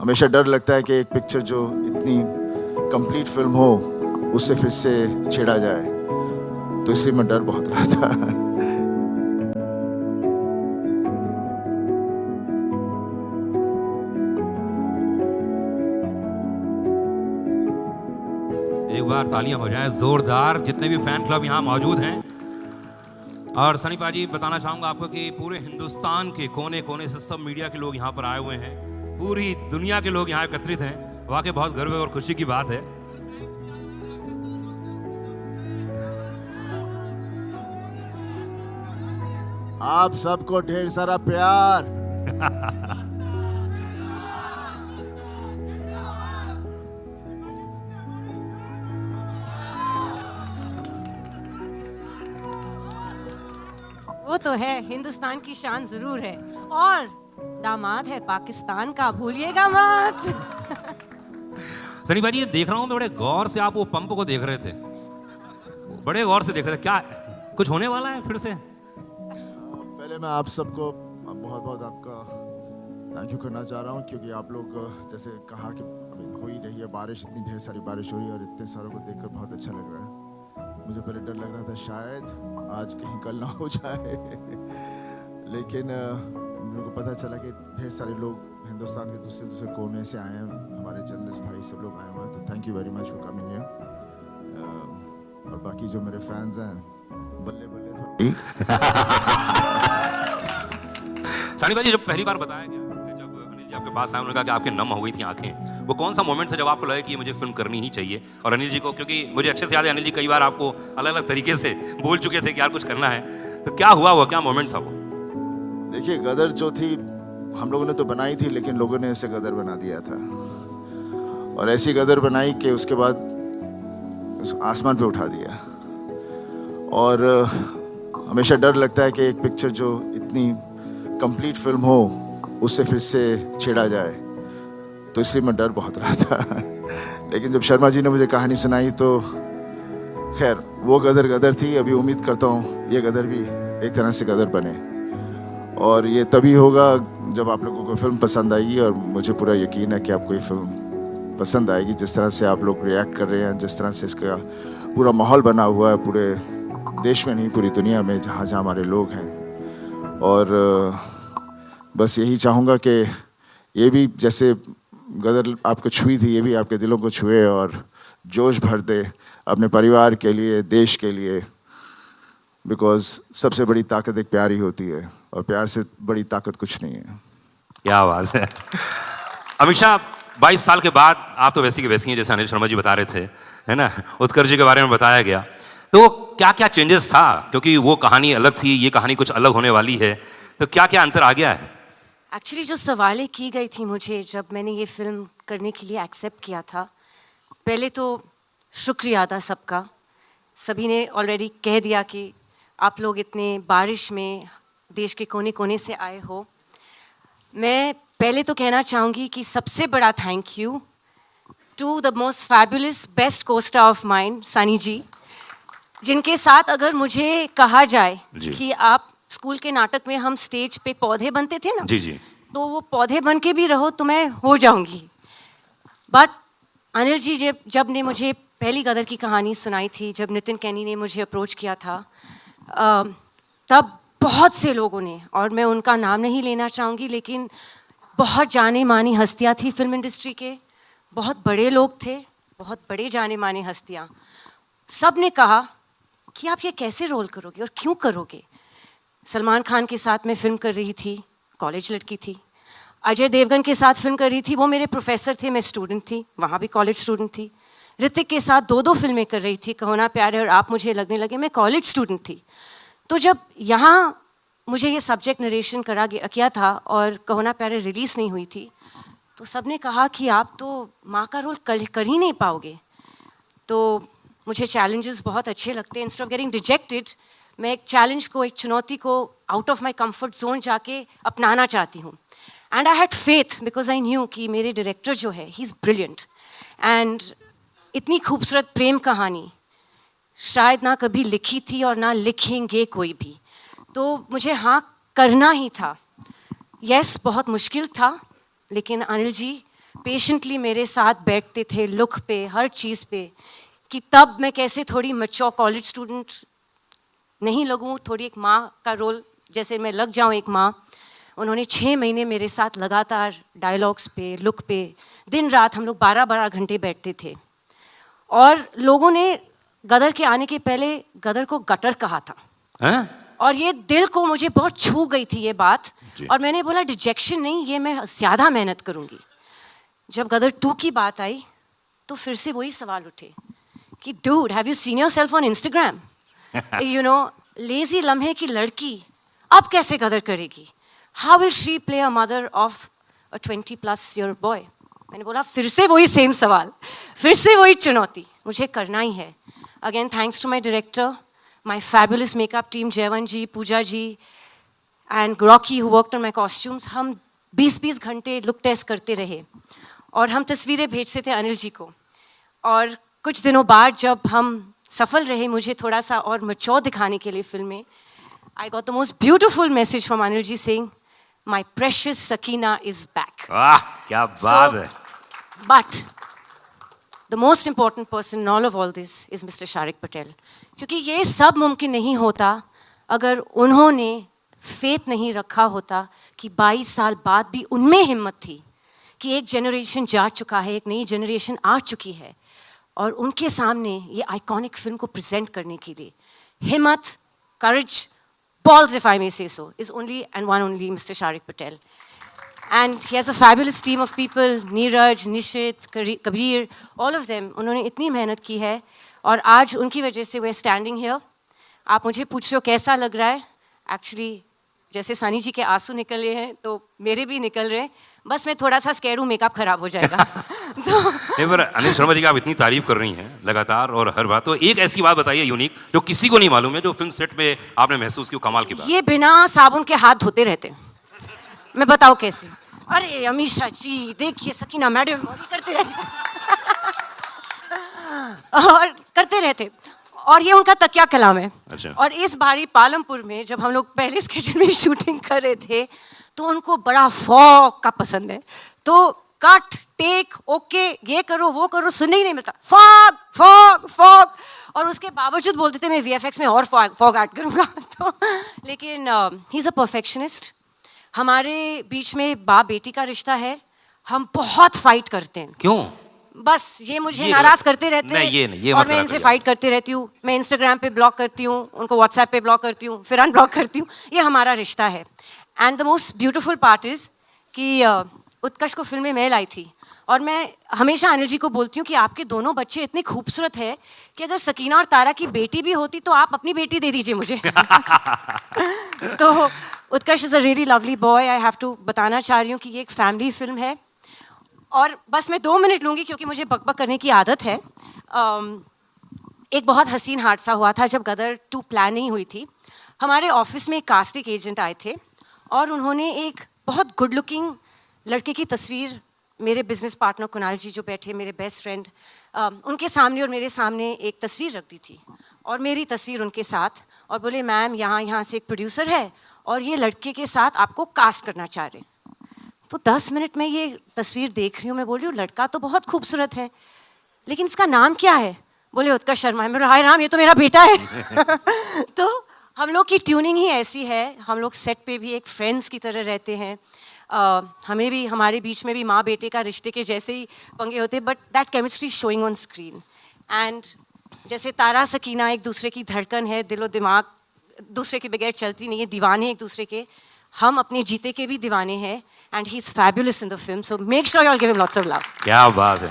हमेशा डर लगता है कि एक पिक्चर जो इतनी कंप्लीट फिल्म हो उससे फिर से छेड़ा जाए, तो इसलिए मैं डर बहुत रहा था। एक बार तालियां हो जाएं जोरदार, जितने भी फैन क्लब यहाँ मौजूद हैं। और सनी पाजी, बताना चाहूँगा आपको कि पूरे हिंदुस्तान के कोने कोने से सब मीडिया के लोग यहाँ पर आए हुए हैं, पूरी दुनिया के लोग यहाँ एकत्रित हैं। वाकई बहुत गर्व और खुशी की बात है। आप सबको ढेर सारा प्यार। वो तो है, हिंदुस्तान की शान जरूर है, और दामाद है पाकिस्तान का, भूलिएगा मत। सनी भाई, ये देख रहा हूँ मैं, बड़े गौर से आप वो पंप को देख रहे थे, बड़े गौर से देख रहे थे। क्या कुछ होने वाला है फिर से? पहले मैं आप सबको बहुत बहुत आपका थैंक यू करना चाह रहा हूँ, क्योंकि आप लोग जैसे कहा कि हो ही रही है बारिश, इतनी ढेर सारी बारिश हुई और इतने सारों को देखकर बहुत अच्छा लग रहा है। मुझे पहले डर लग रहा था शायद आज कहीं कल ना हो जाए, लेकिन मेरे को पता चला कि ढेर सारे लोग हिंदुस्तान के दूसरे दूसरे कोने से आए हैं, हमारे जर्नलिस्ट भाई सब लोग आए हुए हैं, तो thank you very much for coming here. और बाकी जो मेरे फैंस हैं, बल्ले बल्ले थोड़ी। सनी भाई, जब पहली बार बताया गया, जब अनिल जी आपके पास आए, उन्होंने कहा कि आपके नम हो गई थी आंखें, वो कौन सा मोमेंट था जब आपको लगा कि मुझे फिल्म करनी ही चाहिए? और अनिल जी को, क्योंकि मुझे अच्छे से याद है अनिल जी कई बार आपको अलग अलग तरीके से बोल चुके थे कि यार कुछ करना है, तो क्या हुआ, वो क्या मोमेंट था वो? देखिए, गदर जो थी हम लोगों ने तो बनाई थी, लेकिन लोगों ने इसे गदर बना दिया था, और ऐसी गदर बनाई कि उसके बाद आसमान पे उठा दिया। और हमेशा डर लगता है कि एक पिक्चर जो इतनी कंप्लीट फिल्म हो उससे फिर से छेड़ा जाए, तो इसलिए मैं डर बहुत रहा था। लेकिन जब शर्मा जी ने मुझे कहानी सुनाई तो खैर वो गदर गदर थी। अभी उम्मीद करता हूँ ये गदर भी एक तरह से गदर बने, और ये तभी होगा जब आप लोगों को फिल्म पसंद आएगी, और मुझे पूरा यकीन है कि आपको ये फिल्म पसंद आएगी। जिस तरह से आप लोग रिएक्ट कर रहे हैं, जिस तरह से इसका पूरा माहौल बना हुआ है, पूरे देश में नहीं पूरी दुनिया में जहाँ जहाँ हमारे लोग हैं। और बस यही चाहूँगा कि ये भी जैसे गदर आपको छुई थी, ये भी आपके दिलों को छुए और जोश भर दे अपने परिवार के लिए, देश के लिए। बिकॉज सबसे बड़ी ताकत एक प्यार ही होती है, और प्यार से बड़ी ताकत कुछ नहीं है। क्या बात है। अमित शाह, 22 साल के बाद आप तो वैसी की वैसी हैं, जैसे अनिल शर्मा जी बता रहे थे, है ना, उत्कर्ष जी के बारे में बताया गया, तो क्या क्या चेंजेस था? क्योंकि वो कहानी अलग थी, ये कहानी कुछ अलग होने वाली है, तो क्या क्या अंतर आ गया है? एक्चुअली जो सवालें की गई थी मुझे जब मैंने ये फिल्म करने के लिए एक्सेप्ट किया था, पहले तो शुक्रिया था सबका। सभी ने ऑलरेडी कह दिया कि आप लोग इतने बारिश में देश के कोने कोने से आए हो। मैं पहले तो कहना चाहूँगी कि सबसे बड़ा thank you to the most fabulous best costar of mind, Sunny ji, जिनके साथ अगर मुझे कहा जाए कि आप स्कूल के नाटक में हम स्टेज पे पौधे बनते थे ना, जी, तो वो पौधे बन के भी रहो तो मैं हो जाऊंगी। बट अनिल जी जब ने मुझे पहली गदर की कहानी सुनाई थी, जब नितिन कैनी ने मुझे अप्रोच किया था, तब बहुत से लोगों ने, और मैं उनका नाम नहीं लेना चाहूँगी, लेकिन बहुत जाने मानी हस्तियाँ थी फिल्म इंडस्ट्री के, बहुत बड़े लोग थे, बहुत बड़े जाने माने हस्तियाँ, सब ने कहा कि आप ये कैसे रोल करोगे और क्यों करोगे। सलमान खान के साथ मैं फिल्म कर रही थी, कॉलेज लड़की थी। अजय देवगन के साथ फिल्म कर रही थी, वो मेरे प्रोफेसर थे, मैं स्टूडेंट थी, वहाँ भी कॉलेज स्टूडेंट थी। ऋतिक के साथ 2 फिल्में कर रही थी, कहो ना प्यार है और आप मुझे लगने लगे, मैं कॉलेज स्टूडेंट थी। तो जब यहाँ मुझे ये सब्जेक्ट नरेशन किया था और कहो ना प्यार रिलीज़ नहीं हुई थी, तो सब ने कहा कि आप तो माँ का रोल कर ही नहीं पाओगे। तो मुझे चैलेंजेस बहुत अच्छे लगते हैं। इंस्टेड ऑफ गेटिंग रिजेक्टेड, मैं एक चैलेंज को, एक चुनौती को out of my comfort zone जाके अपनाना चाहती हूँ। And I had faith because I knew कि मेरे डायरेक्टर जो है, ही इज़ ब्रिलियंट, एंड इतनी खूबसूरत प्रेम कहानी शायद ना कभी लिखी थी और ना लिखेंगे कोई भी, तो मुझे हाँ करना ही था। यस, बहुत मुश्किल था, लेकिन अनिल जी पेशेंटली मेरे साथ बैठते थे लुक पे, हर चीज़ पे, कि तब मैं कैसे थोड़ी मैच्योर कॉलेज स्टूडेंट नहीं लगूं, थोड़ी एक माँ का रोल जैसे मैं लग जाऊं एक माँ। उन्होंने 6 महीने मेरे साथ लगातार डायलॉग्स पे, लुक पे, दिन रात हम लोग 12-12 घंटे बैठते थे। और लोगों ने गदर के आने के पहले गदर को गटर कहा था। हैं? और ये दिल को मुझे बहुत छू गई थी ये बात। और मैंने बोला डिजेक्शन नहीं, ये मैं ज़्यादा मेहनत करूँगी। जब गदर 2 की बात आई तो फिर से वही सवाल उठे कि dude, have you seen yourself on Instagram? You know, lazy लम्हे की लड़की अब कैसे गदर करेगी? How will she play a mother of a 20+ year boy? मैंने बोला फिर से वही सेम सवाल, फिर से वही चुनौती, मुझे करना ही है। Again thanks to my director, my fabulous makeup team, Jaywant ji, Pooja ji and Rocky who worked on my costumes. हम 20-20 घंटे लुक टेस्ट करते रहे और हम तस्वीरें भेजते थे अनिल जी को। और कुछ दिनों बाद जब हम सफल रहे मुझे थोड़ा सा और मैच्योर दिखाने के लिए फिल्म में, I got the most beautiful message from Anil ji saying my precious Sakina is back. वाह, क्या बात है। But the most important person in all of all this is mister Shariq Patel, क्योंकि ये सब मुमकिन नहीं होता अगर उन्होंने फेथ नहीं रखा होता कि 22 साल बाद भी उनमें हिम्मत थी कि एक जनरेशन जा चुका है, एक नई जनरेशन आ चुकी है और उनके सामने ये आइकॉनिक फिल्म को प्रेजेंट करने के लिए हिम्मत, करेज, balls if I may say so, is only and one only Mr. Sharik Patel. And he has a fabulous team of people, Neeraj, Nishit, Kabir, all of them. उन्होंने इतनी मेहनत की है और आज उनकी वजह से we're standing here. आप मुझे पूछ रहे हो कैसा लग रहा है? Actually, जैसे सनी जी के आंसू निकले हैं तो मेरे भी निकल रहे हैं। बस मैं थोड़ा सा स्कैर्ड हूँ, मेकअप खराब हो जाएगा। तो नहीं, पर अनिल शर्मा जी की आप इतनी तारीफ कर रही हैं लगातार और हर बात, तो एक ऐसी बात बताइए यूनिक जो किसी को नहीं मालूम है, जो फिल्म सेट पे आपने महसूस की, कमाल की बात। ये बिना साबुन के हाथ धोते रहते हैं। मैं बताऊँ कैसे? अरे अमीषा जी देखिए, सकीना मैडम करते रहते और करते रहते, और ये उनका तकिया कलाम है। अच्छा। और इस बारी पालमपुर में जब हम लोग पहले स्केड्यूल में शूटिंग कर रहे थे तो उनको बड़ा फॉग का पसंद है, तो कट टेक ओके ये करो वो करो सुनने ही नहीं मिलता, फॉग फॉग फॉग। और उसके बावजूद बोलते थे मैं वीएफएक्स में और फॉग ऐड करूँगा। तो लेकिन ही इज़ अ परफेक्शनिस्ट। हमारे बीच में बाप बेटी का रिश्ता है, हम बहुत फाइट करते हैं। क्यों? बस ये मुझे नाराज करते रहते हैं ये और मैं इनसे फाइट करती रहती हूँ। मैं इंस्टाग्राम पे ब्लॉक करती हूँ, उनको व्हाट्सएप पे ब्लॉक करती हूँ, फिर अनब्लॉक करती हूँ। ये हमारा रिश्ता है। And the most beautiful part is कि उत्कर्ष को फिल्म में मैं लाई थी और मैं हमेशा अनिल जी को बोलती हूँ कि आपके दोनों बच्चे इतने खूबसूरत है कि अगर सकीना और तारा की बेटी भी होती तो आप अपनी बेटी दे दीजिए मुझे। तो Utkarsh is a really lovely boy. I have to बताना चाह रही हूँ कि ये एक फैमिली फिल्म है। और बस मैं 2 मिनट लूँगी क्योंकि मुझे बकबक करने की आदत है। एक बहुत हसीन हादसा हुआ था जब गदर 2 प्लान नहीं हुई थी। हमारे ऑफिस में एक कास्टिंग एजेंट आए थे और उन्होंने एक बहुत गुड लुकिंग लड़के की तस्वीर, मेरे बिजनेस पार्टनर कुणाल जी जो बैठे मेरे बेस्ट फ्रेंड, उनके सामने और मेरे सामने एक तस्वीर रख दी थी और मेरी तस्वीर उनके साथ, और बोले मैम यहाँ से एक प्रोड्यूसर है और ये लड़के के साथ आपको कास्ट करना चाह रहे हैं। तो 10 मिनट में ये तस्वीर देख रही हूँ, मैं बोल रही हूँ लड़का तो बहुत खूबसूरत है लेकिन इसका नाम क्या है? बोले उत्कर्ष शर्मा है। मैं हाय राम, ये तो मेरा बेटा है। तो हम लोग की ट्यूनिंग ही ऐसी है, हम लोग सेट पे भी एक फ्रेंड्स की तरह रहते हैं। हमें भी, हमारे बीच में भी माँ बेटे का रिश्ते के जैसे ही पंगे होते हैं, but that chemistry showing on screen. And जैसे तारा सकीना एक दूसरे की धड़कन है, दिलो दिमाग दूसरे के बगैर चलती नहीं है, दीवाने एक दूसरे के, हम अपने जीते के भी दीवाने हैं। And he's fabulous in the film, so make sure you all give him lots of love. क्या बात है।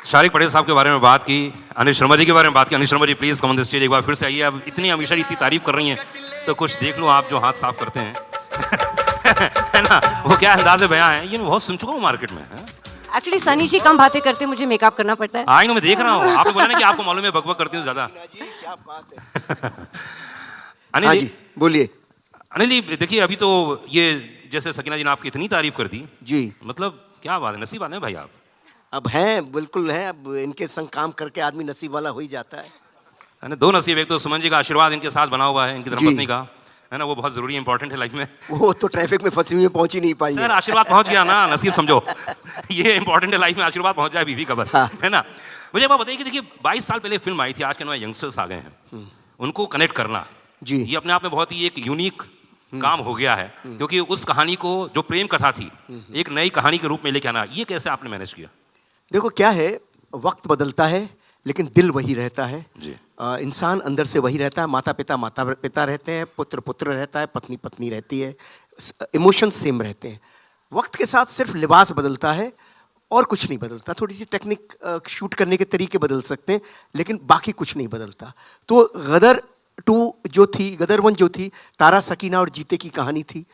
शारिक पटेल साहब के बारे में बात की, अनिल शर्मा जी के बारे में बात की। Anil Sharma ji please come on the stage, एक बार फिर से आइए। अब इतनी हमेशा इतनी तारीफ कर रही हैं तो कुछ देख लो आप, जो हाथ साफ करते हैं। है ना, वो क्या अंदाज़े बयां है, ये मैं बहुत सुन चुका हूँ मार्केट में। एक्चुअली सनी जी कम बातें करते, मुझे मेकअप करना पड़ता है। हाँ, मैं देख रहा हूँ, आपने बोला ना कि आपको मालूम है बकबक करती हूँ ज्यादा। क्या बात है। अनिल जी बोलिए। अनिल जी देखिए, अभी तो ये जैसे सकीना जी ने आपकी इतनी तारीफ कर दी जी, मतलब क्या बात है, नसीब वाले हैं भाई आप। अब हैं, बिल्कुल हैं। अब इनके संग काम करके आदमी नसीब वाला हो ही जाता है। 2 नसीब, एक तो सुमन जी का आशीर्वाद इनके साथ बना हुआ है, इनकी धर्मपत्नी का, है ना, वो बहुत जरूरी इंपॉर्टेंट है लाइफ में। वो तो ट्रैफिक में फंसी हुई है, पहुंच ही नहीं पाई सर है। आशीर्वाद पहुंच गया ना, नसीब समझो। ये इंपॉर्टेंट है लाइफ में, आशीर्वाद पहुंच जाए बीवी का बस, हाँ। है ना। मुझे एक बात बताइए कि देखिए 22 साल पहले फिल्म आई थी, आज के नए यंगस्टर्स आ गए हैं, उनको कनेक्ट करना जी। ये अपने आप में बहुत ही एक यूनिक काम हो गया है, क्योंकि उस कहानी को जो प्रेम कथा थी एक नई कहानी के रूप में लेके आना, ये कैसे आपने मैनेज किया? देखो क्या है, वक्त बदलता है लेकिन दिल वही रहता है जी। इंसान अंदर से वही रहता है। माता पिता रहते हैं, पुत्र पुत्र रहता है, पत्नी पत्नी रहती है, इमोशन सेम रहते हैं। वक्त के साथ सिर्फ लिबास बदलता है और कुछ नहीं बदलता। थोड़ी सी टेक्निक शूट करने के तरीके बदल सकते हैं लेकिन बाकी कुछ नहीं बदलता। तो गदर 2 जो थी, गदर 1 जो थी, तारा सकीना और जीते की कहानी थी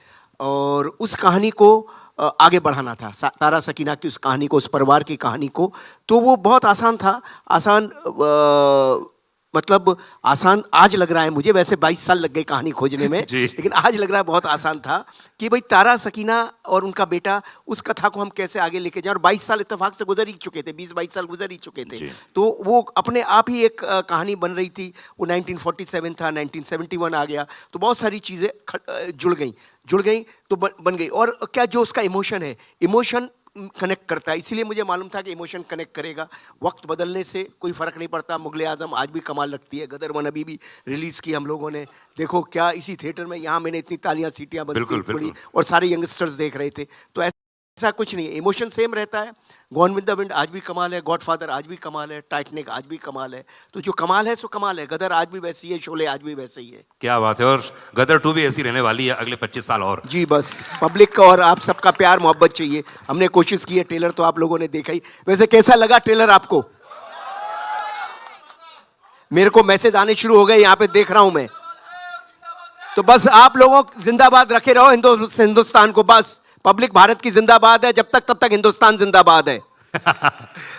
और उस कहानी को आगे बढ़ाना था, तारा सकीना की उस कहानी को, उस परिवार की कहानी को। तो वो बहुत आसान था। आसान मतलब आसान आज लग रहा है मुझे, वैसे 22 साल लग गए कहानी खोजने में लेकिन आज लग रहा है बहुत आसान था कि भाई तारा सकीना और उनका बेटा, उस कथा को हम कैसे आगे लेके जाएं। और 22 साल इत्तेफाक से गुजर ही चुके थे, 20-22 साल गुजर ही चुके थे। तो वो अपने आप ही एक कहानी बन रही थी। वो 1947 था, 1971 आ गया, तो बहुत सारी चीज़ें जुड़ गई तो बन गई। और क्या जो उसका इमोशन है, इमोशन कनेक्ट करता है, इसीलिए मुझे मालूम था कि इमोशन कनेक्ट करेगा। वक्त बदलने से कोई फ़र्क नहीं पड़ता। मुगले आज़म आज भी कमाल लगती है, गदर 1 अभी भी रिलीज़ की हम लोगों ने, देखो क्या इसी थिएटर में, यहाँ मैंने इतनी तालियां सीटियां बजती पड़ी और सारे यंगस्टर्स देख रहे थे। तो ऐसा कुछ नहीं है, इमोशन सेम रहता है। गॉन विद द विंड आज भी कमाल है, गॉडफादर आज भी कमाल है, टाइटैनिक आज भी कमाल है। तो जो कमाल है सो कमाल है। गदर आज भी वैसी है, शोले आज भी वैसे ही है। क्या बात है। और गदर 2 भी ऐसी रहने वाली है अगले 25 साल और। जी बस पब्लिक का और आप सबका प्यार मोहब्बत चाहिए। हमने कोशिश की है, ट्रेलर तो आप लोगों ने देखा ही। वैसे कैसा लगा ट्रेलर आपको? मेरे को मैसेज आने शुरू हो गए, यहाँ पे देख रहा हूं मैं। तो बस आप लोगों जिंदाबाद रखे रहो हिंदुस्तान को। बस पब्लिक भारत की जिंदाबाद है, जब तक तब तक हिंदुस्तान जिंदाबाद है।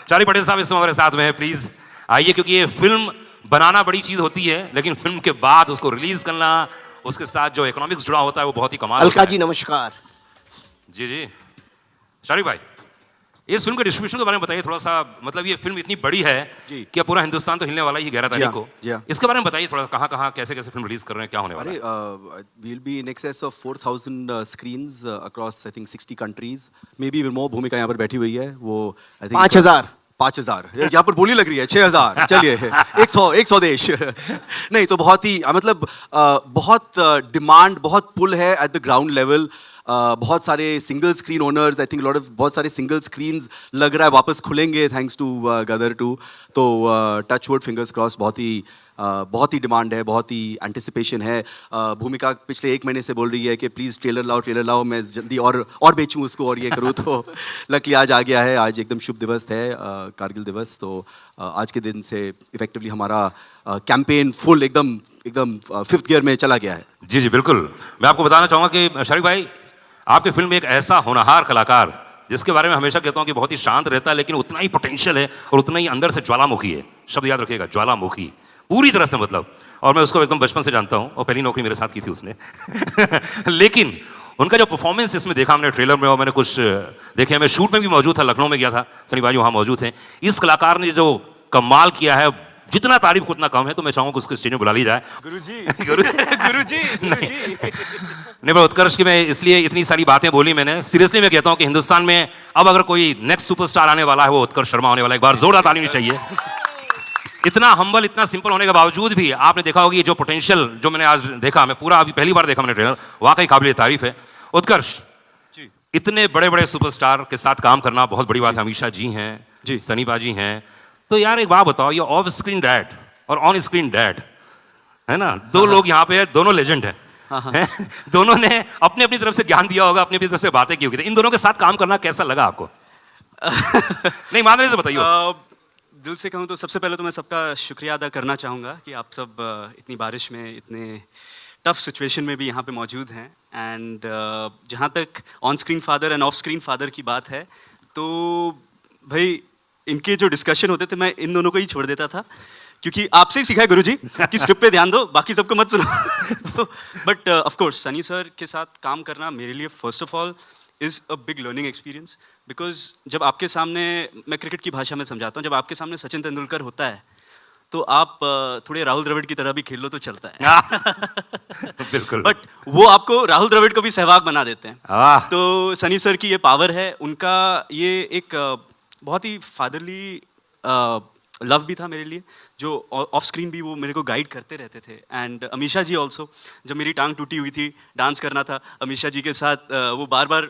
चारी पटेल साहब इस समय हमारे साथ में है, प्लीज आइए, क्योंकि ये फिल्म बनाना बड़ी चीज होती है लेकिन फिल्म के बाद उसको रिलीज करना, उसके साथ जो इकोनॉमिक्स जुड़ा होता है वो बहुत ही कमाल अलका होता जी है। नमस्कार। जी शारिक भाई, इस फिल्म के डिस्ट्रीब्यूशन के बारे में बताइए थोड़ा सा। मतलब ये फिल्म इतनी बड़ी है कि पूरा हिंदुस्तान तो हिलने वाला ही 11 तारीख को। इसके बारे में बताइए थोड़ा, कहाँ कहाँ कैसे कैसे फिल्म रिलीज कर रहे हैं, क्या होने वाला है? We'll be in excess of 4,000 screens across I think 60 countries. Maybe even more. भूमिका यहाँ पर बैठी हुई है, वो I think 5,000 यहाँ पर बोली लग रही है 6,000। चलिए 100 देश। नहीं तो बहुत ही मतलब बहुत डिमांड, बहुत पुल है एट द ग्राउंड लेवल। बहुत सारे single screen owners, I think lot of बहुत सारे सिंगल स्क्रीन्स लग रहा है वापस खुलेंगे थैंक्स टू गदर 2। तो टच वुड, फिंगर्स क्रॉस, बहुत ही डिमांड है, बहुत ही एंटिसिपेशन है। भूमिका पिछले 1 महीने से बोल रही है कि प्लीज़ ट्रेलर लाओ, मैं जल्दी और बेचूं उसको और ये करूँ। तो लकीली आज आ गया है। आज एकदम शुभ दिवस है, कारगिल दिवस। तो आज के दिन से इफेक्टिवली हमारा कैंपेन फुल एकदम 5th गियर में चला गया है। जी बिल्कुल। मैं आपको बताना चाहूँगा कि शारिक भाई, आपकी फिल्म में एक ऐसा होनहार कलाकार, जिसके बारे में हमेशा कहता हूँ कि बहुत ही शांत रहता है लेकिन उतना ही पोटेंशियल है और उतना ही अंदर से ज्वालामुखी है। शब्द याद रखिएगा, ज्वालामुखी, पूरी तरह से मतलब। और मैं उसको एकदम बचपन से जानता हूँ और पहली नौकरी मेरे साथ की थी उसने। लेकिन उनका जो परफॉर्मेंस इसमें देखा हमने ट्रेलर में और मैंने कुछ देखे, मैं शूट में भी मौजूद था, लखनऊ में गया था, सनी भाई वहाँ मौजूद हैं। इस कलाकार ने जो कमाल किया है, जितना तारीफ उतना कम है। तो मैं चाहूँगा कि उसके स्टेज में बुला ली जाए। गुरुजी नहीं मैं उत्कर्ष की मैं इसलिए इतनी सारी बातें बोली मैंने, सीरियसली मैं कहता हूँ कि हिंदुस्तान में अब अगर कोई नेक्स्ट सुपरस्टार आने वाला है वो उत्कर्ष शर्मा होने वाला है। एक बार जोरदार ताली चाहिए। इतना हम्बल, इतना सिंपल होने के बावजूद भी आपने देखा होगा ये जो पोटेंशियल जो मैंने आज देखा, मैं पूरा अभी पहली बार देखा मैंने ट्रेलर, वाकई काबिल तारीफ है। उत्कर्ष, इतने बड़े बड़े सुपरस्टार के साथ काम करना बहुत बड़ी बात है। अमीषा जी हैं, जी सनी बाजी हैं। तो यार एक बात बताओ, ये ऑफ स्क्रीन डैड और ऑन स्क्रीन डैड है ना, दो लोग यहाँ पे है, दोनों लेजेंड हैं। दोनों ने अपनी अपनी तरफ से ज्ञान दिया होगा, अपनी अपनी तरफ से बातें की होगी। इन दोनों के साथ काम करना कैसा लगा आपको? नहीं मानने से बताइए। दिल से कहूँ तो सबसे पहले तो मैं सबका शुक्रिया अदा करना चाहूँगा कि आप सब इतनी बारिश में, इतने टफ सिचुएशन में भी यहाँ पे मौजूद हैं। एंड जहाँ तक on screen father end of screen father की बात है, तो भाई इनके जो डिस्कशन होते थे मैं इन दोनों को ही छोड़ देता था, क्योंकि आपसे ही सीखा है गुरुजी कि स्क्रिप्ट पे ध्यान दो, बाकी सबको मत सुनो। So but of course Sunny sir के साथ काम करना मेरे लिए first of all is a big learning experience. Because जब आपके सामने, मैं क्रिकेट की भाषा में समझाता हूँ, जब आपके सामने सचिन तेंदुलकर होता है तो आप थोड़े राहुल द्रविड़ की तरह भी खेल लो तो चलता है। बिल्कुल। बट वो आपको राहुल द्रविड़ को भी सहवाग बना देते हैं। वाह। तो सनी सर की ये पावर है, उनका ये एक बहुत ही फादरली लव भी था मेरे लिए, जो ऑफ स्क्रीन भी वो मेरे को गाइड करते रहते थे। एंड अमीषा जी ऑल्सो, जब मेरी टांग टूटी हुई थी, डांस करना था अमीषा जी के साथ, वो बार बार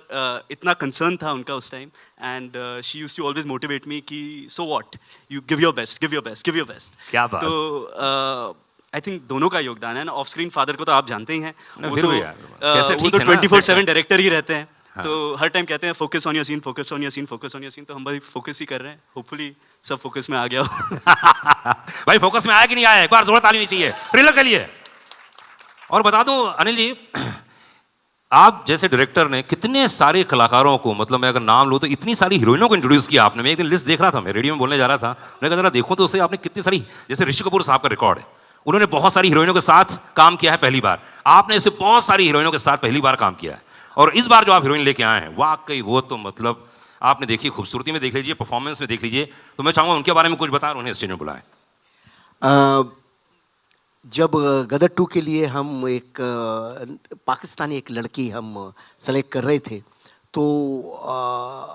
इतना कंसर्न था उनका उस time. And she used to always motivate me कि so what, you give your best, give your best, give your best. क्या बात। तो आई थिंक दोनों का योगदान है ना। ऑफ स्क्रीन फादर को तो आप जानते ही हैं, वो फिर तो भी यार, कैसे वो ठीक तो है ना, 24/7 डायरेक्टर ही रहते हैं। तो हर टाइम कहते हैं focus on your scene, focus on your scene, focus on your scene. तो हम भाई फोकस ही कर रहे हैं, होपफुली सब फोकस में आ गया हो। भाई फोकस में आया कि नहीं आया, एक बार जोर ताली होनी चाहिए ट्रेलर के लिए। और बता दूं अनिल जी, आप जैसे डायरेक्टर ने कितने सारे कलाकारों को, मतलब मैं अगर नाम लूं तो इतनी सारी हीरोइनों को इंट्रोड्यूस किया आपने। मैं एक दिन लिस्ट देख रहा था, मैं रेडियो में बोलने जा रहा था, मैं कहा जरा देखो तो उसे आपने कितनी सारी, जैसे ऋषि कपूर साहब का रिकॉर्ड है, उन्होंने बहुत सारी हीरोइनों के साथ काम किया है पहली बार। आपने ऐसे बहुत सारी हीरोइनों के साथ पहली बार काम किया है, और इस बार जो आप हीरोइन लेके आए हैं वाकई वो तो मतलब आपने देखी, खूबसूरती में देख लीजिए, परफॉर्मेंस में देख लीजिए। तो मैं चाहूंगा उनके बारे में कुछ बताएं, उन्हें स्टेज में बुलाएं। जब गदर 2 के लिए हम एक पाकिस्तानी एक लड़की हम सेलेक्ट कर रहे थे, तो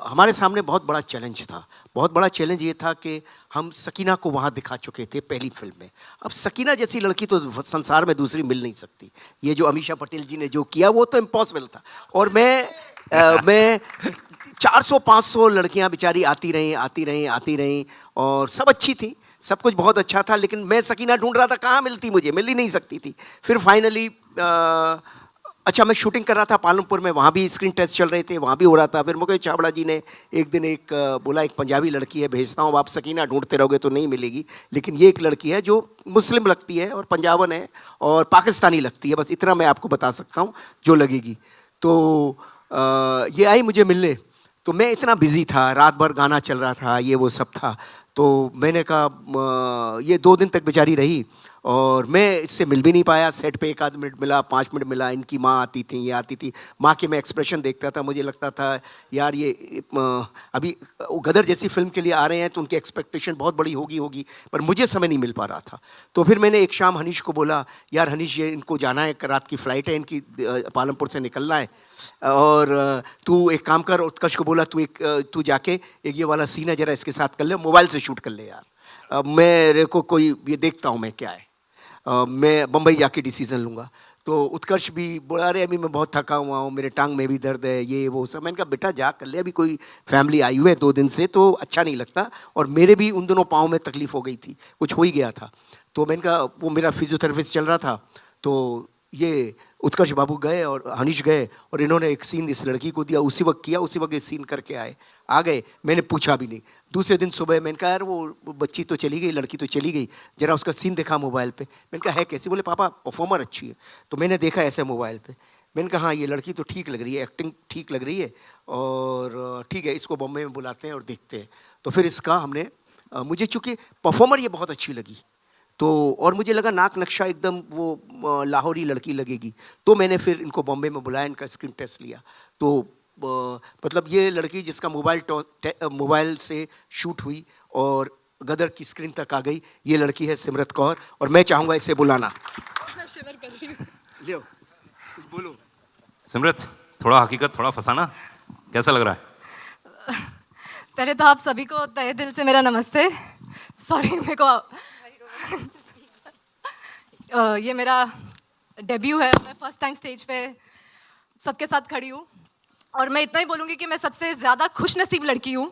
हमारे सामने बहुत बड़ा चैलेंज था। बहुत बड़ा चैलेंज ये था कि हम सकीना को वहाँ दिखा चुके थे पहली फिल्म में। अब सकीना जैसी लड़की तो संसार में दूसरी मिल नहीं सकती। ये जो अमीषा पटेल जी ने जो किया वो तो इम्पॉसिबल था। और मैं 400-500 लड़कियां बेचारी आती रहीं और सब अच्छी थी, सब कुछ बहुत अच्छा था, लेकिन मैं सकीना ढूंढ रहा था, कहाँ मिलती, मुझे मिल ही नहीं सकती थी। फिर फाइनली अच्छा, मैं शूटिंग कर रहा था पालमपुर में, वहाँ भी स्क्रीन टेस्ट चल रहे थे, वहाँ भी हो रहा था। फिर मुकेश चावड़ा जी ने एक दिन बोला एक पंजाबी लड़की है भेजता हूँ, आप सकीना ढूंढते रहोगे तो नहीं मिलेगी, लेकिन ये एक लड़की है जो मुस्लिम लगती है और पंजाबन है और पाकिस्तानी लगती है, बस इतना मैं आपको बता सकता हूँ जो लगेगी। तो ये आई मुझे मिलने, तो मैं इतना बिजी था, रात भर गाना चल रहा था, ये वो सब था। तो मैंने कहा ये 2 दिन तक बेचारी रही और मैं इससे मिल भी नहीं पाया। सेट पे 1 आध मिनट मिला, 5 मिनट मिला। इनकी माँ आती थी, ये आती थी, माँ के मैं एक्सप्रेशन देखता था, मुझे लगता था यार ये अभी गदर जैसी फिल्म के लिए आ रहे हैं तो उनकी एक्सपेक्टेशन बहुत बड़ी होगी, पर मुझे समय नहीं मिल पा रहा था। तो फिर मैंने एक शाम हनीश को बोला, यार हनीश ये इनको जाना है, रात की फ़्लाइट है इनकी, पालमपुर से निकलना है, और तू एक काम कर। उत्कर्ष को बोला तू जाके एक ये वाला सीन है जरा इसके साथ कर ले, मोबाइल से शूट कर ले यार, मेरे को कोई ये देखता हूँ मैं क्या है, मैं बम्बई जाके डिसीजन लूँगा। तो उत्कर्ष भी बोला अरे अभी मैं बहुत थका हुआ हूँ, मेरे टांग में भी दर्द है, ये वो सब। मैंने कहा बेटा जा कर ले, अभी कोई फैमिली आई हुई है 2 दिन से तो अच्छा नहीं लगता, और मेरे भी उन दोनों पाँव में तकलीफ़ हो गई थी, कुछ हो ही गया था। तो मैंने कहा वो मेरा फिजियोथेरेपिस्ट चल रहा था, तो ये उत्कर्ष बाबू गए और हनीश गए और इन्होंने एक सीन इस लड़की को दिया, उसी वक्त किया, उसी वक्त ये सीन करके आ गए। मैंने पूछा भी नहीं। दूसरे दिन सुबह मैंने कहा यार वो बच्ची तो चली गई, लड़की तो चली गई, जरा उसका सीन देखा मोबाइल पे। मैंने कहा है कैसी? बोले पापा परफॉर्मर अच्छी है। तो मैंने देखा ऐसे मोबाइल पे, मैंने कहा हाँ ये लड़की तो ठीक लग रही है, एक्टिंग ठीक लग रही है, और ठीक है इसको बॉम्बे में बुलाते हैं और देखते हैं। तो फिर इसका हमने मुझे चूँकि परफॉर्मर ये बहुत अच्छी लगी, तो और मुझे लगा नाक नक्शा एकदम वो लाहौरी लड़की लगेगी, तो मैंने फिर इनको बॉम्बे में बुलाया, इनका स्क्रीन टेस्ट लिया। तो मतलब ये लड़की जिसका मोबाइल से शूट हुई और गदर की स्क्रीन तक आ गई, ये लड़की है सिमरत कौर, और मैं चाहूँगा इसे बुलाना। लियो कुछ बोलो। सिमरत, थोड़ा हकीकत, थोड़ा फसाना, कैसा लग रहा है? पहले तो आप सभी को तहे दिल से मेरा नमस्ते। सॉरी मेरे को ये मेरा डेब्यू है, मैं फर्स्ट टाइम स्टेज पे सबके साथ खड़ी हूँ, और मैं इतना ही बोलूँगी कि मैं सबसे ज़्यादा खुशनसीब लड़की हूँ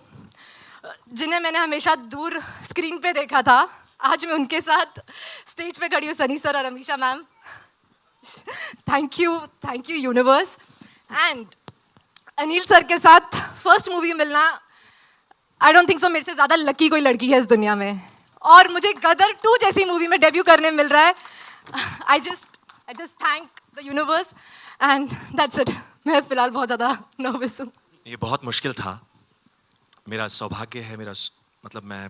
जिन्हें मैंने हमेशा दूर स्क्रीन पे देखा था। आज मैं उनके साथ स्टेज पे खड़ी हूँ, सनी सर और Amisha ma'am. Thank you universe. And Anil sir के साथ फर्स्ट मूवी मिलना, आई डोंट थिंक सो मेरे से ज़्यादा लकी कोई लड़की है इस दुनिया में, और मुझे गदर 2 जैसी मूवी में डेब्यू करने मिल रहा है। I just thank the universe and that's it. मैं फिलहाल बहुत ज़्यादा नर्वस हूँ। ये बहुत मुश्किल था, मेरा सौभाग्य है, मतलब मैं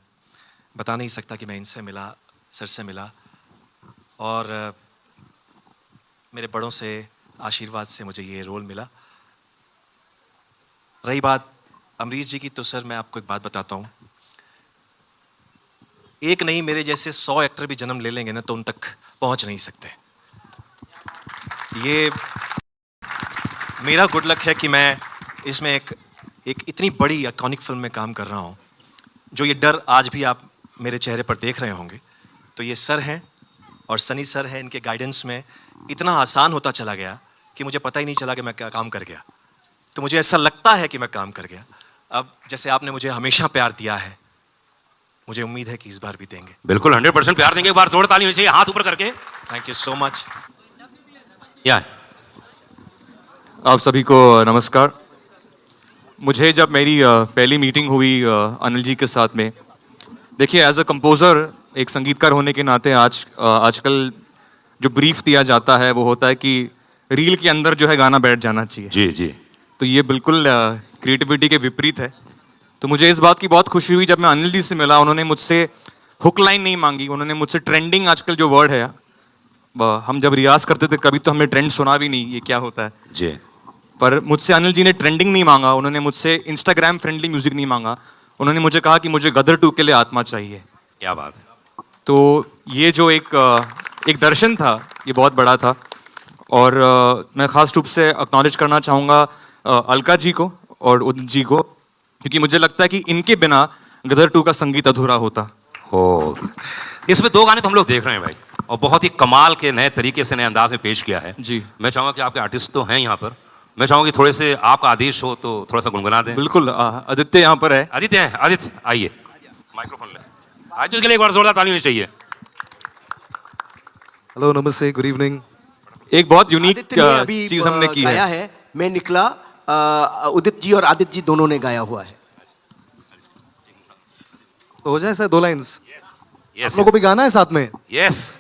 बता नहीं सकता कि मैं इनसे मिला, सर से मिला, और मेरे बड़ों से आशीर्वाद से मुझे ये रोल मिला। रही बात अमरीश जी की, तो सर मैं आपको एक बात बताता हूँ, एक नहीं मेरे जैसे 100 एक्टर भी जन्म ले लेंगे ना तो उन तक पहुंच नहीं सकते। ये मेरा गुड लक है कि मैं इसमें एक इतनी बड़ी आइकॉनिक फिल्म में काम कर रहा हूँ। जो ये डर आज भी आप मेरे चेहरे पर देख रहे होंगे, तो ये सर हैं और सनी सर हैं, इनके गाइडेंस में इतना आसान होता चला गया कि मुझे पता ही नहीं चला कि मैं क्या काम कर गया। तो मुझे ऐसा लगता है कि मैं काम कर गया। अब जैसे आपने मुझे हमेशा प्यार दिया है, मुझे उम्मीद है कि इस बार भी देंगे। बिल्कुल 100% प्यार देंगे। एक बार जोर ताली होनी चाहिए, हाथ ऊपर करके। Thank you so much. या आप सभी को नमस्कार। मुझे जब मेरी पहली मीटिंग हुई अनिल जी के साथ में, देखिए एज अ कंपोज़र, एक संगीतकार होने के नाते आजकल जो ब्रीफ दिया जाता है वो होता है कि रील के अंदर जो है गाना बैठ जाना चाहिए। जी जी। तो ये बिल्कुल क्रिएटिविटी के विपरीत है। तो मुझे इस बात की बहुत खुशी हुई जब मैं अनिल जी से मिला। उन्होंने मुझसे हुक लाइन नहीं मांगी, उन्होंने मुझसे ट्रेंडिंग, आजकल जो वर्ड है, हम जब रियाज करते थे कभी तो हमने ट्रेंड सुना भी नहीं, ये क्या होता है जी। पर मुझसे अनिल जी ने ट्रेंडिंग नहीं मांगा, उन्होंने मुझसे इंस्टाग्राम फ्रेंडली म्यूजिक नहीं मांगा। उन्होंने मुझे कहा कि मुझे गदर 2 के लिए आत्मा चाहिए। क्या बात है। तो ये जो एक दर्शन था, ये बहुत बड़ा था। और मैं ख़ास रूप से एक्नॉलेज करना चाहूँगा अलका जी को और उदित जी को, क्योंकि मुझे लगता है कि इनके बिना गदर 2 का संगीत अधूरा होता। हो, इसमें 2 गाने तो हम लोग देख रहे हैं भाई, और बहुत ही कमाल के नए तरीके से, नए अंदाज में पेश किया है जी। मैं चाहूँगा कि आपके आर्टिस्ट तो हैं यहाँ पर, मैं चाहूँगा कि थोड़े से आपका आदेश हो तो थोड़ा सा गुनगुना दें। बिल्कुल, आदित्य यहाँ पर है। आदित्य है, आदित्य आइए, माइक्रोफोन ले। आदित्य के लिए एक बार जोरदार ताली होनी चाहिए। हेलो, नमस्ते, गुड इवनिंग। एक बहुत यूनिक आदित्य ने अभी चीज हमने की गाया है। है। मैं निकला, उदित जी और आदित्य जी दोनों ने गाया हुआ है। तो हो जाए सर 2 लाइंस। यस लोगों को भी गाना है साथ में। यस।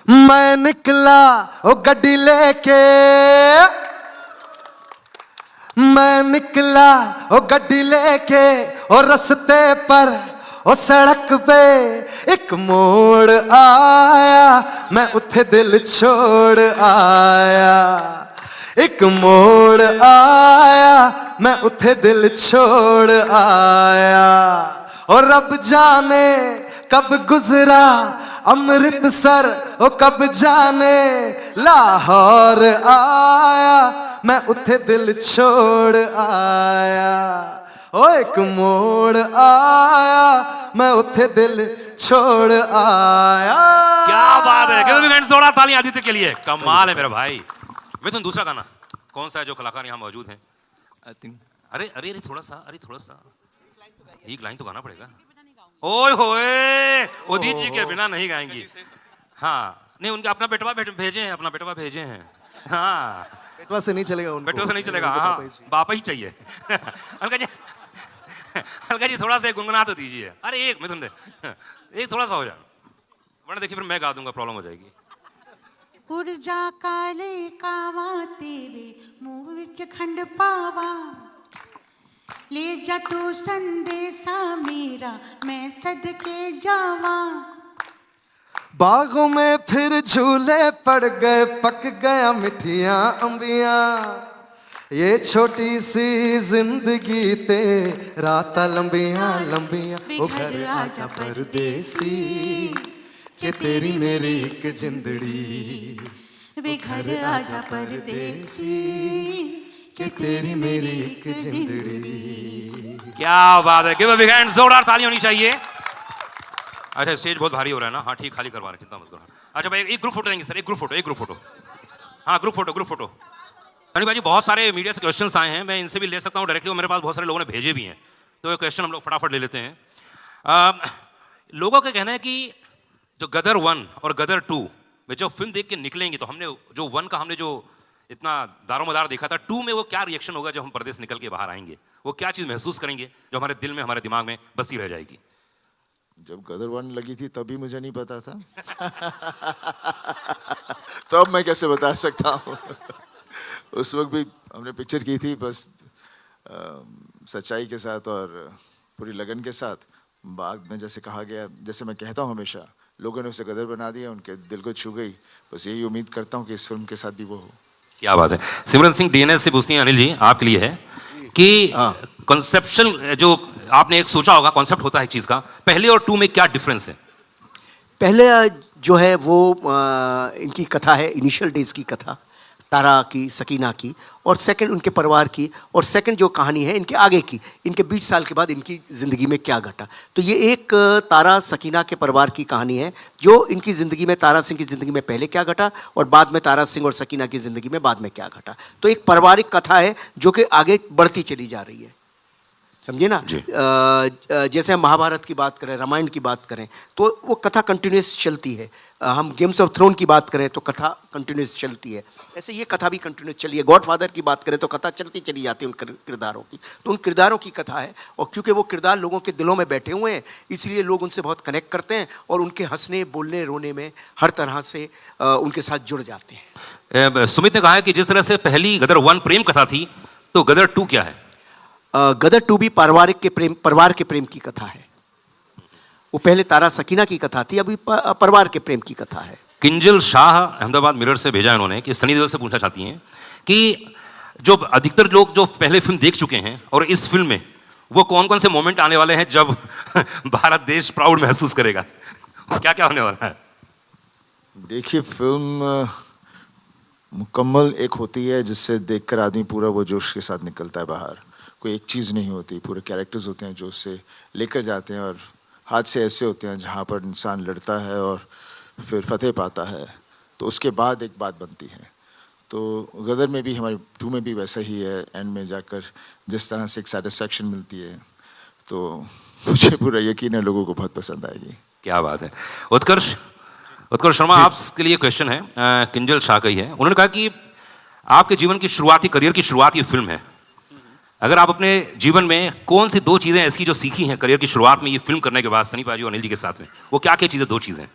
मैं निकला ओ गड्डी लेके, मैं निकला ओ गड्डी लेके, और रस्ते पर ओ सड़क पे एक मोड़ आया, मैं उथे दिल छोड़ आया। एक मोड़ आया, मैं उथे दिल छोड़ आया। और रब जाने कब गुजरा अमृतसर, ओ कब जाने लाहौर आया, मैं उथे दिल छोड़ आया। ओ एक मोड़ आया, मैं उथे दिल छोड़ आया। क्या बात है, give a big hand, जोरदार ताली आदित्य के लिए। कमाल है मेरा भाई। मिथुन, दूसरा गाना कौन सा है जो कलाकार यहाँ मौजूद हैं? अरे अरे अरे थोड़ा सा, एक लाइन तो गाना पड़ेगा। ओए होए, उदित जी के बिना नहीं गाएंगी। हाँ, नहीं, उनके अपना बेटवा भेजे हैं। हाँ, बेटवा से नहीं चलेगा, उनको बेटवा से नहीं चलेगा। हाँ, बापा ही चाहिए। अलका जी थोड़ा सा गुनगुना तो दीजिए। अरे एक मिथुन दे, एक थोड़ा सा हो जाए, वरना देखिए फिर मैं गा दूंगा, प्रॉब्लम हो जाएगी। पुरजा काले कावा तेरे मुंह विच खंड पावा, ले जा तू संदेशा मेरा, मैं सदके जावा। बागों में फिर झूले पड़ गए, पक गया मिठियां अंबियां, ये छोटी सी जिंदगी ते रातां लंबियां लंबियां। ओ घर आजा परदेसी, के तेरी मेरी एक जिंदड़ी। वे घर आजा परदेसी, के तेरी मेरी एक जिंदड़ी। क्या बात है, गिव अ बिग हैंड, जोरदार ताली होनी चाहिए। अच्छा, स्टेज बहुत भारी हो रहा है ना? हाँ ठीक, खाली करवा रहे, चिंता मत करो। अच्छा भाई, एक ग्रुप फोटो लेंगे सर, एक ग्रुप फोटो। हाँ, ग्रुप फोटो। अनिल भाई जी, बहुत सारे मीडिया से क्वेश्चंस आए हैं, मैं इनसे भी ले सकता हूँ डायरेक्टली, मेरे पास बहुत सारे लोगों ने भेजे भी हैं, तो ये क्वेश्चन हम लोग फटाफट ले लेते हैं। लोगों का कहना है कि जो गदर 1 और गदर 2 में जो फिल्म देख के निकलेंगे, तो हमने जो 1 का हमने जो इतना दारोमदार देखा था, 2 में वो क्या रिएक्शन होगा जब हम पर्दे से निकल के बाहर आएंगे? वो क्या चीज़ महसूस करेंगे जो हमारे दिल में, हमारे दिमाग में बसी रह जाएगी? जब गदर 1 लगी थी तभी मुझे नहीं पता था। तो अब मैं कैसे बता सकता हूँ? उस वक्त भी हमने पिक्चर की थी बस सच्चाई के साथ और पूरी लगन के साथ। बाद में जैसे कहा गया, जैसे मैं कहता हूँ हमेशा, लोगों ने उसे गदर बना दिया, उनके दिल को छू गई। बस यही उम्मीद करता हूँ कि इस फिल्म के साथ भी वो हो। क्या बात है। सिमरन सिंह डीएनएस से पूछती हैं अनिल जी, आपके लिए है कि कॉन्सेप्शल जो आपने एक सोचा होगा, कॉन्सेप्ट होता है चीज का, पहले और 2 में क्या डिफरेंस है? पहले जो है वो इनकी कथा है, इनिशियल डेज की कथा, तारा की, सकीना की, और सेकंड उनके परिवार की, और सेकंड जो कहानी है इनके आगे की, इनके 20 साल के बाद इनकी ज़िंदगी में क्या घटा। तो ये एक तारा सकीना के परिवार की कहानी है, जो इनकी ज़िंदगी में, तारा सिंह की ज़िंदगी में पहले क्या घटा और बाद में तारा सिंह और सकीना की ज़िंदगी में बाद में क्या घटा। तो एक पारिवारिक कथा है जो कि आगे बढ़ती चली जा रही है, समझिए ना। जैसे हम महाभारत की बात करें, रामायण की बात करें, तो वो कथा कंटिन्यूस चलती है। हम गेम्स ऑफ थ्रोन की बात करें तो कथा कंटिन्यूस चलती है, ऐसे ये कथा भी कंटिन्यूस चली है। गॉडफादर की बात करें तो कथा चलती चली जाती है उन किरदारों की। तो उन किरदारों की कथा है, और क्योंकि वो किरदार लोगों के दिलों में बैठे हुए हैं, इसलिए लोग उनसे बहुत कनेक्ट करते हैं और उनके हंसने, बोलने, रोने में हर तरह से उनके साथ जुड़ जाते हैं। सुमित ने कहा है कि जिस तरह से पहली गदर 1 प्रेम कथा थी, तो गदर 2 क्या है? गदर 2 भी परिवार के प्रेम की कथा है। वो पहले तारा सकीना की कथा थी, अभी परिवार के प्रेम की कथा है। किंजल शाह अहमदाबाद मिरर से भेजा इन्होंने कि सनी देओल से पूछना चाहती हैं कि जो अधिकतर लोग जो पहले फिल्म देख चुके हैं और इस फिल्म में वो कौन कौन से मोमेंट आने वाले हैं जब भारत देश प्राउड महसूस करेगा, क्या क्या होने वाला है? देखिए, फिल्म मुकम्मल एक होती है जिससे देखकर आदमी पूरा वो जोश के साथ निकलता है बाहर। कोई एक चीज़ नहीं होती, पूरे कैरेक्टर्स होते हैं जो उससे लेकर जाते हैं, और हादसे ऐसे होते हैं जहाँ पर इंसान लड़ता है और फिर फतेह पाता है, तो उसके बाद एक बात बनती है। तो गदर में भी, हमारे 2 में भी वैसा ही है। एंड में जाकर जिस तरह से एक सेटिस्फैक्शन मिलती है, तो मुझे पूरा यकीन है लोगों को बहुत पसंद आएगी। क्या बात है। उत्कर्ष शर्मा, आपके लिए क्वेश्चन है, किंजल शाह का ही है। उन्होंने कहा कि आपके जीवन की शुरुआती, करियर की शुरुआत ये फिल्म है। अगर आप अपने जीवन में कौन सी 2 चीज़ें ऐसी जो सीखी हैं करियर की शुरुआत में ये फिल्म करने के बाद सनी पाजी और अनिल जी के साथ में, वो क्या क्या चीज़ें, 2 चीज़ें?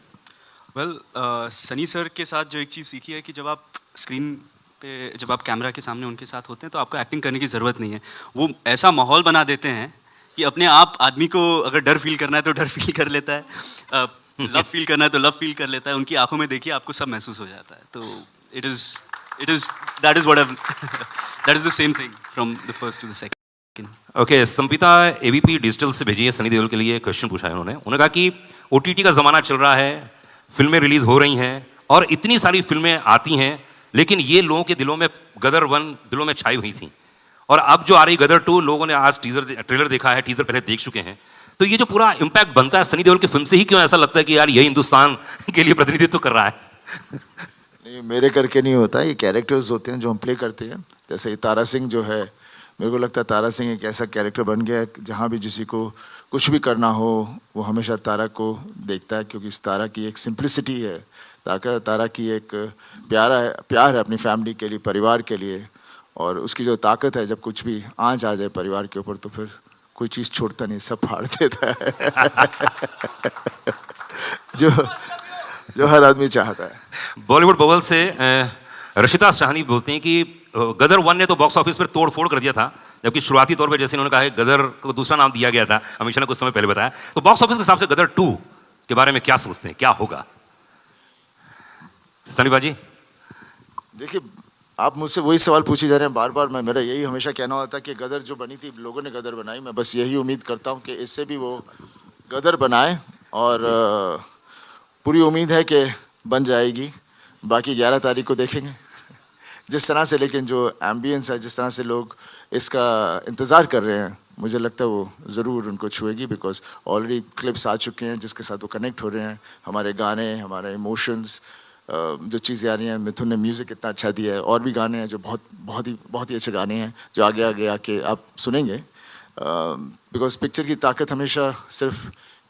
सनी सर के साथ जो एक चीज़ सीखी है कि जब आप स्क्रीन पे, जब आप कैमरा के सामने उनके साथ होते हैं तो आपको एक्टिंग करने की ज़रूरत नहीं है। वो ऐसा माहौल बना देते हैं कि अपने आप आदमी को अगर डर फील करना है तो डर फील कर लेता है, लव फील करना है तो लव फील कर लेता है। उनकी आंखों में देखिए आपको सब महसूस हो जाता है। तो that is the same thing from the first to the second. Okay, Sampita ABP digital से भेजी है, सनी देओल के लिए क्वेश्चन पूछा है उन्होंने कहा कि ओटीटी का ज़माना चल रहा है, फिल्में रिलीज हो रही हैं और इतनी सारी फिल्में आती हैं, लेकिन ये लोगों के दिलों में गदर 1 दिलों में छाई हुई थी, और अब जो आ रही गदर 2, लोगों ने आज ट्रेलर देखा है, टीजर पहले देख चुके हैं। तो ये जो पूरा इम्पैक्ट बनता है सनी देओल की फिल्म से ही, क्यों ऐसा लगता है कि यार यही हिंदुस्तान के लिए प्रतिनिधित्व कर रहा है? नहीं, मेरे करके नहीं होता, ये कैरेक्टर्स होते हैं जो हम प्ले करते हैं। जैसे ये तारा सिंह जो है, मेरे को लगता है तारा सिंह एक ऐसा कैरेक्टर बन गया है, जहाँ भी किसी को कुछ भी करना हो वो हमेशा तारा को देखता है, क्योंकि इस तारा की एक सिंप्लिसिटी है, तारा की एक प्यार है अपनी फैमिली के लिए, परिवार के लिए, और उसकी जो ताकत है, जब कुछ भी आंच आ जाए परिवार के ऊपर तो फिर कोई चीज़ छोड़ता नहीं, सब फाड़ देता है जो हर आदमी चाहता है। बॉलीवुड बबल से रशिता शाहनी बोलते हैं कि गदर 1 ने तो बॉक्स ऑफिस पर तोड़ फोड़ कर दिया था, जबकि शुरुआती तौर पे जैसे उन्होंने कहा है गदर को दूसरा नाम दिया गया था, अमीषा ने कुछ समय पहले बताया। तो बॉक्स ऑफिस के हिसाब से गदर 2 के बारे में क्या सोचते हैं, क्या होगा? सनी बाजी, देखिए, आप मुझसे वही सवाल पूछे जा रहे हैं बार बार। मेरा यही हमेशा कहना होता है कि गदर जो बनी थी, लोगों ने गदर बनाई, मैं बस यही उम्मीद करता हूँ कि इससे भी वो गदर बनाए, और पूरी उम्मीद है कि बन जाएगी। बाकी 11 तारीख को देखेंगे जिस तरह से, लेकिन जो एम्बियंस है, जिस तरह से लोग इसका इंतज़ार कर रहे हैं, मुझे लगता है वो ज़रूर उनको छुएगी, बिकॉज ऑलरेडी क्लिप्स आ चुके हैं जिसके साथ वो कनेक्ट हो रहे हैं। हमारे गाने, हमारे इमोशंस, जो चीज़ें आ रही हैं, मिथुन ने म्यूज़िक इतना अच्छा दिया है, और भी गाने हैं जो बहुत ही अच्छे गाने हैं जो आगे आके आप सुनेंगे, बिकॉज पिक्चर की ताकत हमेशा सिर्फ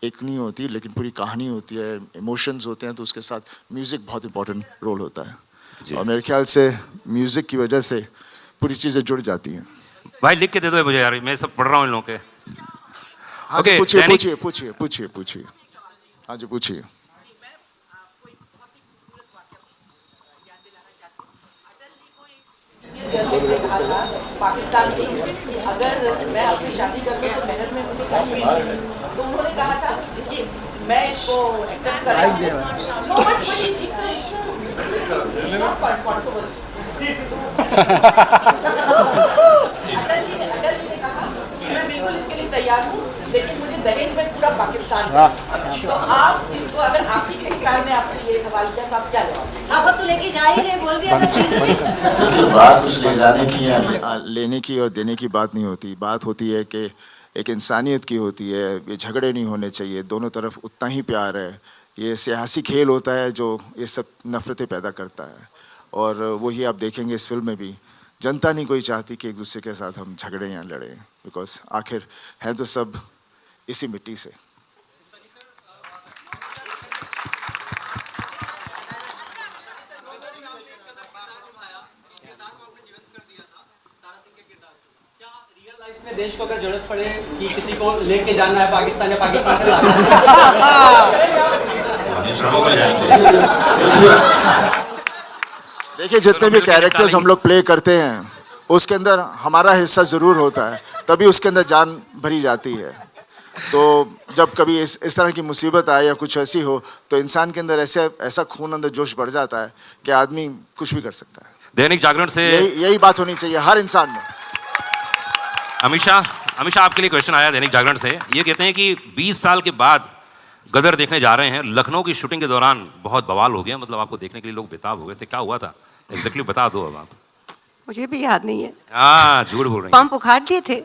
एक नहीं होती, लेकिन पूरी कहानी होती है, इमोशंस होते हैं, तो उसके साथ म्यूज़िक बहुत इंपॉर्टेंट रोल होता है, और मेरे ख्याल से म्यूज़िक की वजह से पूरी चीज़ें जुड़ जाती हैं। भाई लिख के दे दो मुझे यार, मैं सब पढ़ रहा हूँ इन लोगों के। हाँ, ओके, पूछिए। हाँ जी, पूछिए। पाकिस्तान में अगर मैं अपनी शादी करके मेहनत में तो उन्होंने कहा था कि मैं इसको एक्सेप्ट अटल जी ने कहा कि मैं तैयार हूँ, लेकिन मुझे दहेज में पूरा पाकिस्तान है। तो आप इसको अगर आपकी कार में आपने ये सवाल किया तो आप क्या जवाब? आप तो लेके जा ही रहे, बोल दिया था प्लीज। देखिए, बात कुछ ले जाने की या लेने की और देने की बात नहीं होती। बात होती है कि एक इंसानियत की होती है। ये झगड़े नहीं होने चाहिए, दोनों तरफ उतना ही प्यार है। ये सियासी खेल होता है जो ये सब नफ़रतें पैदा करता है, और वही आप देखेंगे इस फिल्म में भी। जनता नहीं कोई चाहती कि एक दूसरे के साथ हम झगड़ें या लड़ें, बिकॉज आखिर हैं तो सब इसी मिट्टी से। में देश को अगर जरूरत पड़े कि किसी को लेके जाना है पाकिस्तान या पाकिस्तान से लाना है। देखिए, जितने भी कैरेक्टर्स हम लोग प्ले करते हैं उसके अंदर हमारा हिस्सा ज़रूर होता है, तभी उसके अंदर जान भरी जाती है। तो जब कभी इस तरह की मुसीबत आए या कुछ ऐसी हो तो इंसान के अंदर ऐसा खून अंदर जोश बढ़ जाता है कि आदमी कुछ भी कर सकता है। दैनिक जागरण से यही बात होनी चाहिए हर इंसान में। अमीषा आपके लिए क्वेश्चन आया दैनिक जागरण से। ये कहते हैं कि 20 साल के बाद गदर देखने जा रहे हैं। लखनऊ की शूटिंग के दौरान बहुत बवाल हो गया, मतलब आपको देखने के लिए लोग बेताब हो गए थे। क्या हुआ था एग्जैक्टली बता दो अब आप। मुझे भी याद नहीं है। हाँ, झूठ बोल रहे हैं। पंप उखाड़ दिए थे।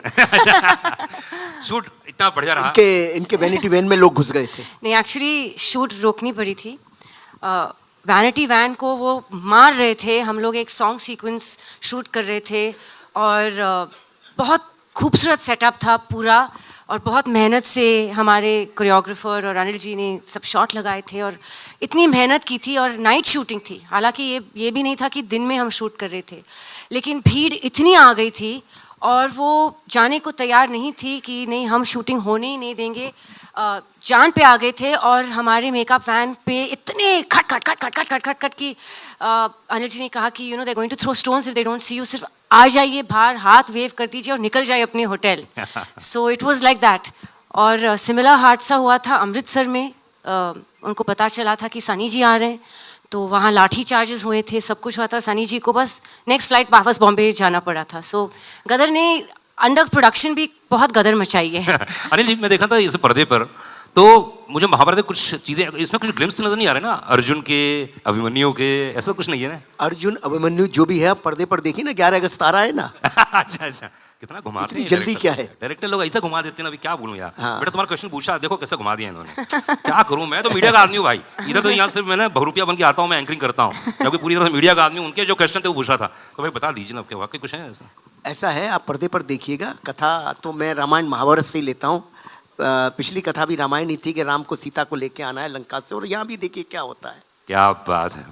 शूट इतना बढ़िया रहा। इनके वैनिटी वैन में लोग घुस गए थे। नहीं, एक्चुअली शूट रोकनी पड़ी थी। वैनिटी वैन को वो मार रहे थे। हम लोग एक सॉन्ग सीक्वेंस शूट कर रहे थे और बहुत खूबसूरत सेटअप था पूरा, और बहुत मेहनत से हमारे कोरियोग्राफर और अनिल जी ने सब शॉट लगाए थे और इतनी मेहनत की थी, और नाइट शूटिंग थी। हालांकि ये भी नहीं था कि दिन में हम शूट कर रहे थे, लेकिन भीड़ इतनी आ गई थी और वो जाने को तैयार नहीं थी कि नहीं हम शूटिंग होने ही नहीं देंगे। जान पे आ गए थे और हमारे मेकअप वैन पे इतने खट खट खट खट खट खट खट खट की अनिल जी ने कहा कि they going to throw stones if they don't see you. सिर्फ आ जाइए बाहर, हाथ वेव कर दीजिए और निकल जाइए अपने hotel. So it was like that. और सिमिलर हादसा हुआ था अमृतसर में। उनको पता चला था कि सनी जी आ रहे हैं, तो वहाँ लाठी चार्जेस हुए थे, सब कुछ हुआ था। सनी जी को बस नेक्स्ट फ्लाइट वापस बॉम्बे जाना पड़ा था। सो गदर ने अंडर प्रोडक्शन भी बहुत गदर मचाई है। अनिल जी, मैं देखा था इस पर्दे पर, तो मुझे महाभारत में कुछ चीजें इसमें कुछ ग्लिम्स नजर नहीं आ रहे ना, अर्जुन के, अभिमन्यु के, ऐसा कुछ नहीं है ना? अर्जुन अभिमन्यु जो भी है पर्दे पर देखिए ना, 11 अगस्त आ रहा है ना। अच्छा, कितना घुमाते हैं जल्दी क्या है डायरेक्टर लोग, ऐसा घुमा देते हैं ना। अभी क्या बोलूं यार। हाँ। बेटा तुम्हारा क्वेश्चन पूछा, देखो कैसे घुमा दिया इन्होंने। क्या करूं, मैं तो मीडिया का आदमी हूँ भाई। इधर तो यहाँ से मैंने बहुरुपिया बन के आता हूँ, मैं एंकरिंग करता हूँ, क्योंकि पूरी तरह से मीडिया का आदमी। उनके जो क्वेश्चन थे वो पूछा था, तो भाई बता दीजिए ना, आपके वाकई कुछ है ऐसा? ऐसा है, आप पर्दे पर देखिएगा। कथा तो मैं रामायण महाभारत से ही लेता हूँ। पिछली कथा भी रामायण ही थी कि राम को सीता को लेके आना है लंका से, और यहाँ भी देखिए क्या होता है। क्या बात है।